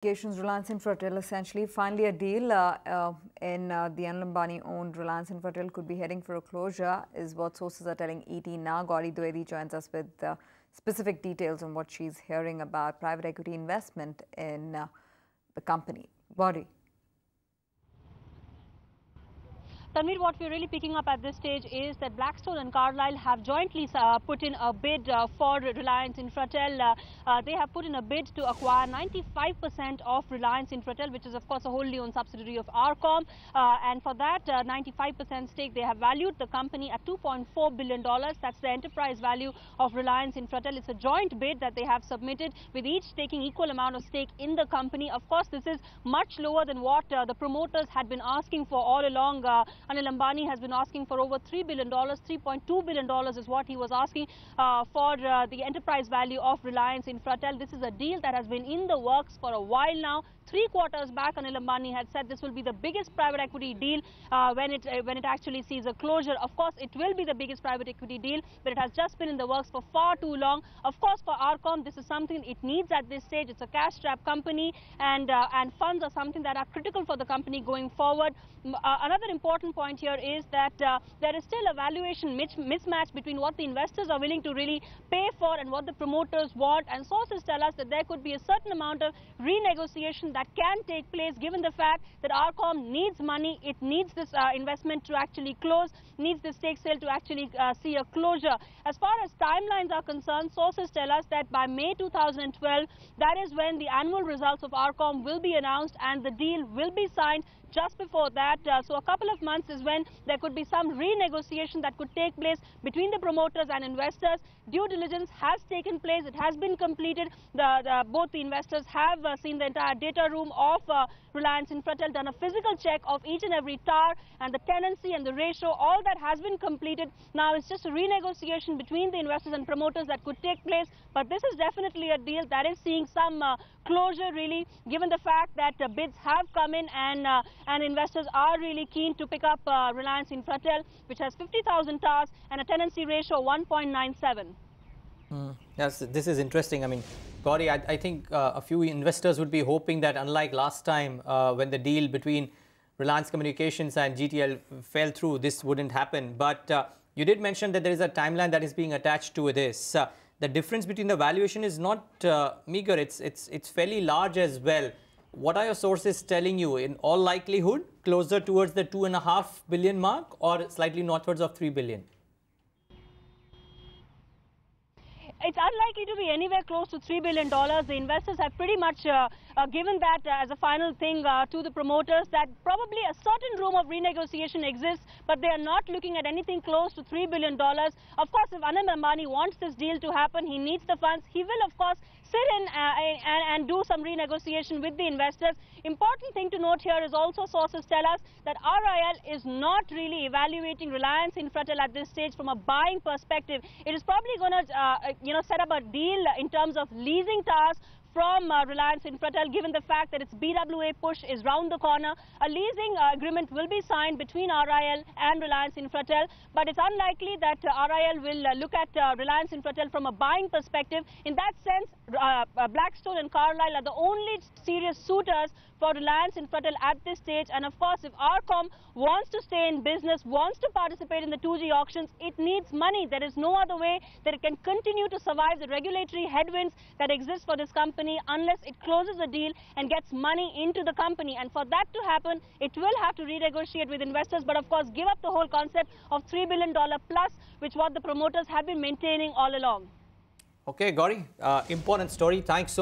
Reliance Infratel essentially finally a deal in the Anil Ambani-owned Reliance Infratel could be heading for a closure is what sources are telling ET now. Gauri Dwivedi joins us with specific details on what she's hearing about private equity investment in the company. Gauri. Tanvir, what we're really picking up at this stage is that Blackstone and Carlyle have jointly put in a bid for Reliance Infratel. They have put in a bid to acquire 95% of Reliance Infratel, which is of course a wholly owned subsidiary of Arcom. And for that 95% stake, they have valued the company at $2.4 billion. That's the enterprise value of Reliance Infratel. It's a joint bid that they have submitted, with each taking equal amount of stake in the company. Of course, this is much lower than what the promoters had been asking for all along. Anil Ambani has been asking for over $3 billion. $3.2 billion is what he was asking for the enterprise value of Reliance Infratel. This is a deal that has been in the works for a while now. 3 quarters back, Anil Ambani had said this will be the biggest private equity deal when it actually sees a closure. Of course, it will be the biggest private equity deal, but it has just been in the works for far too long. Of course, for Arcom, this is something it needs at this stage. It's a cash-strapped company, and funds are something that are critical for the company going forward. Another important point here is that there is still a valuation mismatch between what the investors are willing to really pay for and what the promoters want. And sources tell us that there could be a certain amount of renegotiation that can take place, given the fact that Arcom needs money. It needs this investment to actually close, needs the stake sale to actually see a closure. As far as timelines are concerned, sources tell us that by May 2012, that is when the annual results of Arcom will be announced and the deal will be signed. Just before that, so a couple of months is when there could be some renegotiation that could take place between the promoters and investors. Due diligence has taken place. It has been completed. Both the investors have seen the entire data room of Reliance Infratel, done a physical check of each and every tower and the tenancy and the ratio. All that has been completed. Now it's just a renegotiation between the investors and promoters that could take place. But this is definitely a deal that is seeing some closure, really, given the fact that bids have come in and investors are really keen to pick up Reliance Infratel, which has 50,000 towers and a tenancy ratio of 1.97. Yes, this is interesting. I mean, Gauri, I think a few investors would be hoping that, unlike last time when the deal between Reliance Communications and GTL fell through, this wouldn't happen. But you did mention that there is a timeline that is being attached to this. The difference between the valuation is not meager. It's fairly large as well. What are your sources telling you? In all likelihood, closer towards the $2.5 billion mark or slightly northwards of $3 billion? It's unlikely to be anywhere close to $3 billion. The investors have pretty much given that as a final thing to the promoters, that probably a certain room of renegotiation exists, but they are not looking at anything close to $3 billion. Of course, if Anil Ambani wants this deal to happen, he needs the funds. He will, of course, sit in and do some renegotiation with the investors. Important thing to note here is also sources tell us that RIL is not really evaluating Reliance Infratel at this stage from a buying perspective. It is probably going to set up a deal in terms of leasing towers from Reliance Infratel, given the fact that its BWA push is round the corner. A leasing agreement will be signed between RIL and Reliance Infratel, but it's unlikely that RIL will look at Reliance Infratel from a buying perspective. In that sense, Blackstone and Carlyle are the only serious suitors for Reliance Infratel at this stage. And of course, if Arcom wants to stay in business, wants to participate in the 2G auctions, it needs money. There is no other way that it can continue to survive the regulatory headwinds that exist for this company unless it closes a deal and gets money into the company. And for that to happen, it will have to renegotiate with investors, but of course give up the whole concept of $3 billion plus, which what the promoters have been maintaining all along. Okay, Gauri, important story. Thanks so much.